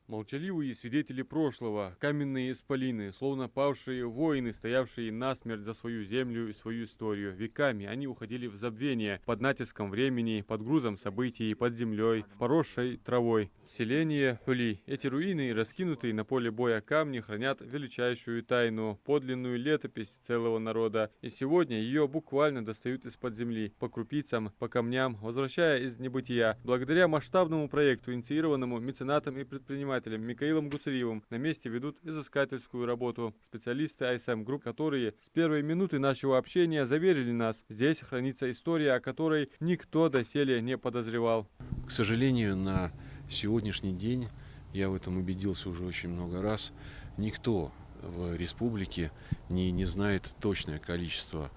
Молчаливые свидетели прошлого, каменные исполины, словно павшие воины, стоявшие насмерть за свою землю и свою историю. Веками они уходили в забвение, под натиском времени, под грузом событий, под землей, поросшей травой. Селение Хули. Эти руины, раскинутые на поле боя камни, хранят величайшую тайну, подлинную летопись целого народа. И сегодня ее буквально достают из-под земли, по крупицам, по камням, возвращая из небытия. Благодаря масштабному проекту, инициированному меценатом и предпринимателем Михаилом Гуцериевым, на месте ведут изыскательскую работу специалисты ISM Group, которые с первой минуты нашего общения заверили нас, здесь хранится история, о которой никто доселе не подозревал. К сожалению, на сегодняшний день, я в этом убедился уже очень много раз, никто в республике не знает точное количество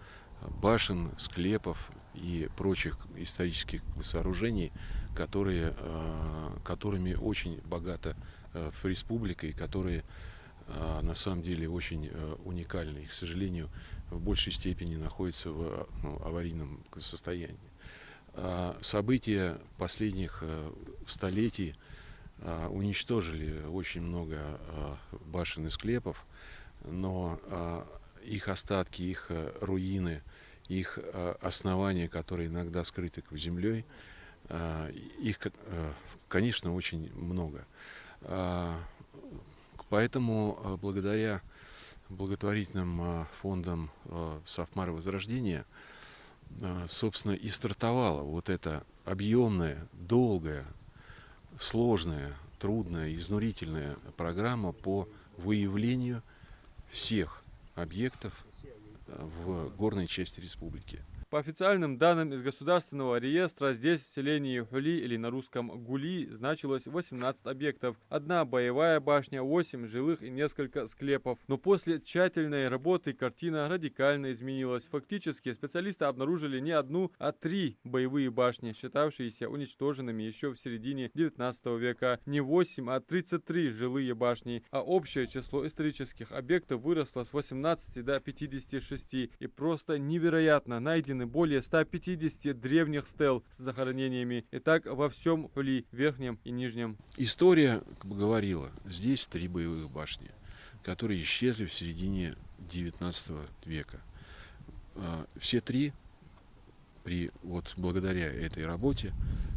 башен, склепов и прочих исторических сооружений, которыми очень богата в республике и которые на самом деле очень уникальны и, к сожалению, в большей степени находятся в аварийном состоянии. События последних столетий уничтожили очень много башен и склепов, но их остатки, их руины, их основания, которые иногда скрыты под землей, их, конечно, очень много. Поэтому благодаря благотворительным фондам Сафмара Возрождения, собственно, и стартовала вот эта объемная, долгая, сложная, трудная, изнурительная программа по выявлению всех объектов в горной части республики. По официальным данным из государственного реестра, здесь в селении Хули, или на русском Гули, значилось 18 объектов. Одна боевая башня, 8 жилых и несколько склепов. Но после тщательной работы картина радикально изменилась. Фактически специалисты обнаружили не одну, а 3 боевые башни, считавшиеся уничтоженными еще в середине 19 века. Не 8, а 33 жилые башни. А общее число исторических объектов выросло с 18 до 56. И просто невероятно найдены более 150 древних стел с захоронениями. И так во всем Хули, верхнем и нижнем. История, как бы говорила, здесь 3 боевых башни, которые исчезли в середине 19 века. Все 3, благодаря этой работе,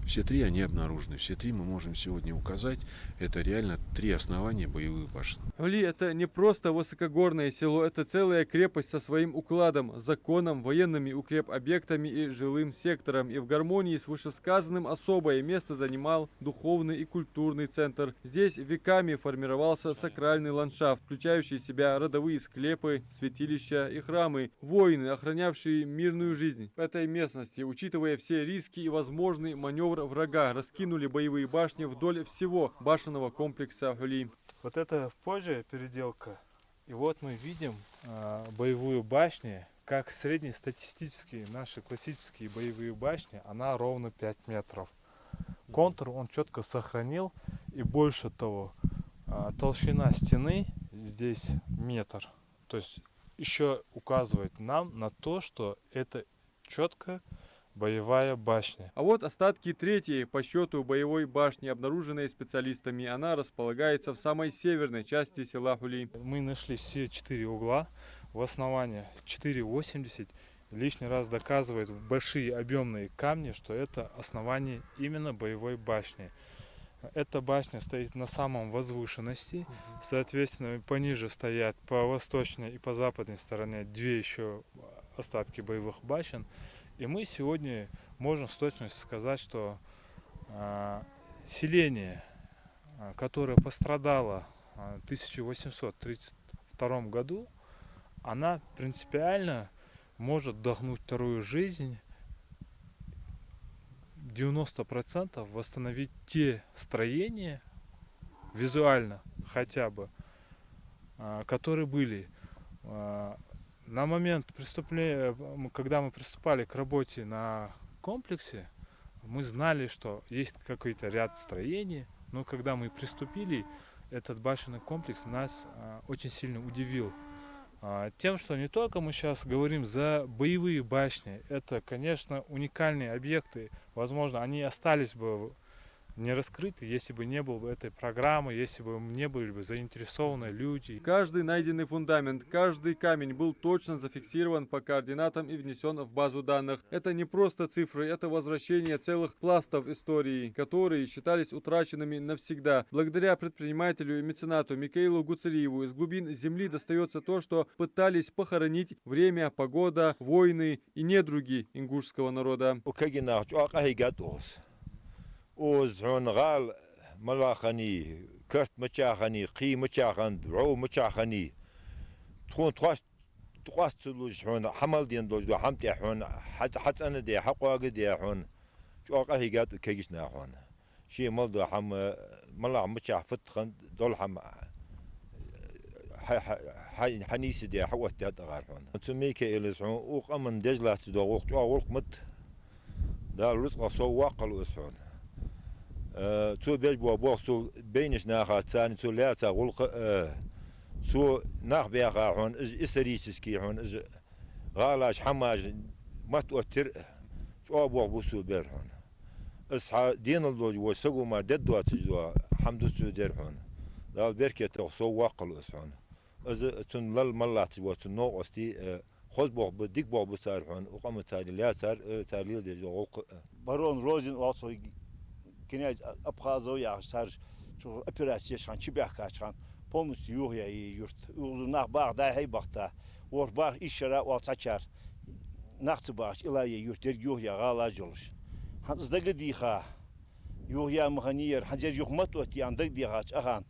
все 3 они обнаружены. Все 3 мы можем сегодня указать. Это реально 3 основания боевых башен. Хули — это не просто высокогорное село, это целая крепость со своим укладом, законом, военными укрепобъектами и жилым сектором. И в гармонии с вышесказанным особое место занимал духовный и культурный центр. Здесь веками формировался сакральный ландшафт, включающий в себя родовые склепы, святилища и храмы, воины, охранявшие мирную жизнь. В этой местности, учитывая все риски и возможный маневр врага, раскинули боевые башни вдоль всего башенного комплекса Хули. Вот это позже переделка. И вот мы видим боевую башню, как среднестатистические наши классические боевые башни, она ровно 5 метров. Контур он четко сохранил, и больше того, толщина стены здесь метр. То есть еще указывает нам на то, что это четко боевая башня. А вот остатки третьей по счету боевой башни, обнаруженные специалистами. Она располагается в самой северной части села Хули. Мы нашли все 4 угла. В основании 4,80. Лишний раз доказывает большие объемные камни, что это основание именно боевой башни. Эта башня стоит на самом возвышенности. Соответственно, пониже стоят по восточной и по западной стороне 2 еще остатки боевых башен. И мы сегодня можем с точностью сказать, что селение, которое пострадало в 1832 году, она принципиально может вдохнуть вторую жизнь, 90% восстановить те строения, визуально хотя бы, которые были. На момент преступления, когда мы приступали к работе на комплексе, мы знали, что есть какой-то ряд строений, но когда мы приступили, этот башенный комплекс нас очень сильно удивил. Тем, что не только мы сейчас говорим за боевые башни, это, конечно, уникальные объекты, возможно, они остались бы не раскрыты, если бы не было бы этой программы, если бы не были бы заинтересованные люди. Каждый найденный фундамент, каждый камень был точно зафиксирован по координатам и внесен в базу данных. Это не просто цифры, это возвращение целых пластов истории, которые считались утраченными навсегда. Благодаря предпринимателю и меценату Микаилу Гуцериеву из глубин земли достается то, что пытались похоронить время, погода, войны и недруги ингушского народа. اوز هون غال ملاخني كرت مشاخني قي مشاخن دعو مشاخني تكون تقاس تلوج هون حمل دين دوج دو حمتي هون حتى انا دي حقوا دي هون شو قهي قات كيجسنا هون شي ملدو حم ملا مشاخ فتخن دول حم حنيس دي حوت تاد غار هون تسميك الى هون وقمن دجلا تدو وقت وقت مت دا رزق سو واقل اسهون تو بيج بو سو بينش ناخا ثاني تو لا تغلق سو ناخ بيغا هون استريسكي هون غالاش حماج ما توتر شو بو سو بير هون اصحى دين الدوج وسقوا ما ددوا تجوا حمد سو دير هون دا بركه سو واقل اسهون از تن لل ملات وتنو استي خود بو بديك بو صار هون وقام تاعي لا صار تاعي دي بارون روزن also Князь Абхазов яшар şu operasiya şan çibyak kaçan полностью yok ya yurt uzunaq bağda hey baxta or bağ işara alçaçar naqsı bağ ilaya yurt yok ya qalaj olur hazda gdixa yok ya mıhaniyer hacer yok mat ot yandık diye kaç ahan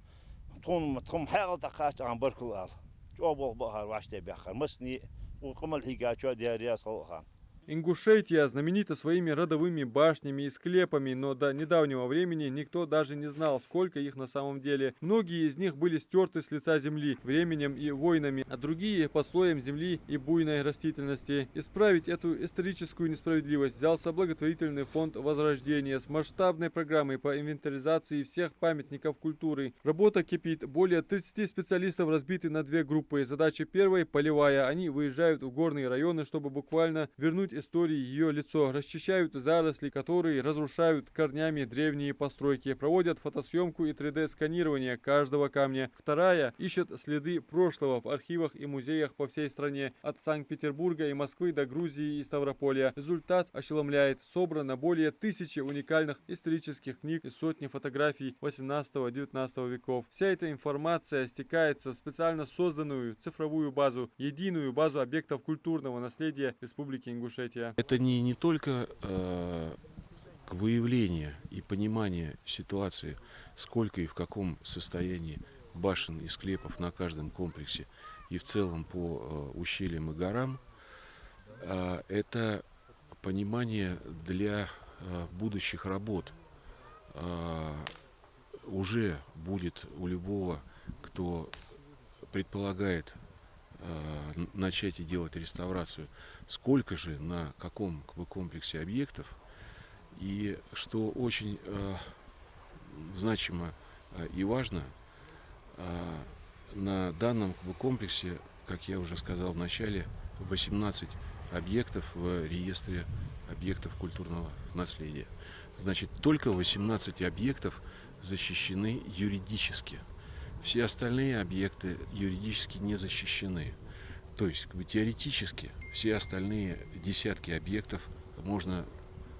tom hayalda kaç an barkul al çoğu bahar başta bakar masni o kamal higaço diye salhan. Ингушетия знаменита своими родовыми башнями и склепами, но до недавнего времени никто даже не знал, сколько их на самом деле. Многие из них были стерты с лица земли временем и войнами, а другие под слоем земли и буйной растительности. Исправить эту историческую несправедливость взялся благотворительный фонд Возрождения с масштабной программой по инвентаризации всех памятников культуры. Работа кипит. Более 30 специалистов разбиты на две группы. Задача первой – полевая. Они выезжают в горные районы, чтобы буквально вернуть истории ее лицо, расчищают заросли, которые разрушают корнями древние постройки, проводят фотосъемку и 3D-сканирование каждого камня. Вторая ищет следы прошлого в архивах и музеях по всей стране, от Санкт-Петербурга и Москвы до Грузии и Ставрополя. Результат ошеломляет. Собрано более 1000 уникальных исторических книг и сотни фотографий 18-19 веков. Вся эта информация стекается в специально созданную цифровую базу, единую базу объектов культурного наследия Республики Ингушетия. Это не только выявление и понимание ситуации, сколько и в каком состоянии башен и склепов на каждом комплексе и в целом по ущельям и горам, это понимание для будущих работ. Уже будет у любого, кто предполагает начать и делать реставрацию, сколько же на каком комплексе объектов. И что очень значимо и важно, на данном комплексе, как я уже сказал в начале, 18 объектов в реестре объектов культурного наследия. Значит, только 18 объектов защищены юридически. Все остальные объекты юридически не защищены. То есть, теоретически, все остальные десятки объектов можно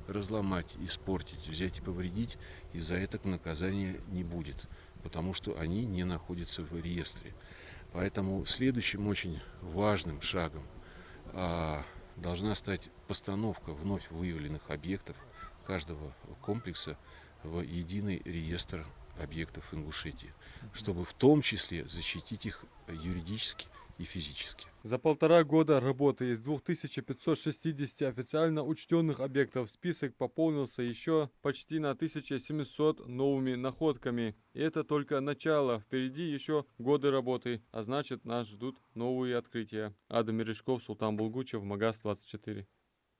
разломать, испортить, взять и повредить, и за это наказания не будет, потому что они не находятся в реестре. Поэтому следующим очень важным шагом должна стать постановка вновь выявленных объектов каждого комплекса в единый реестр объектов Ингушетии, чтобы в том числе защитить их юридически и физически. За 1,5 года работы из 2560 официально учтенных объектов список пополнился еще почти на 1700 новыми находками. И это только начало. Впереди еще годы работы, а значит нас ждут новые открытия. Адам Мережков, Султан Булгучев, Магаз 24.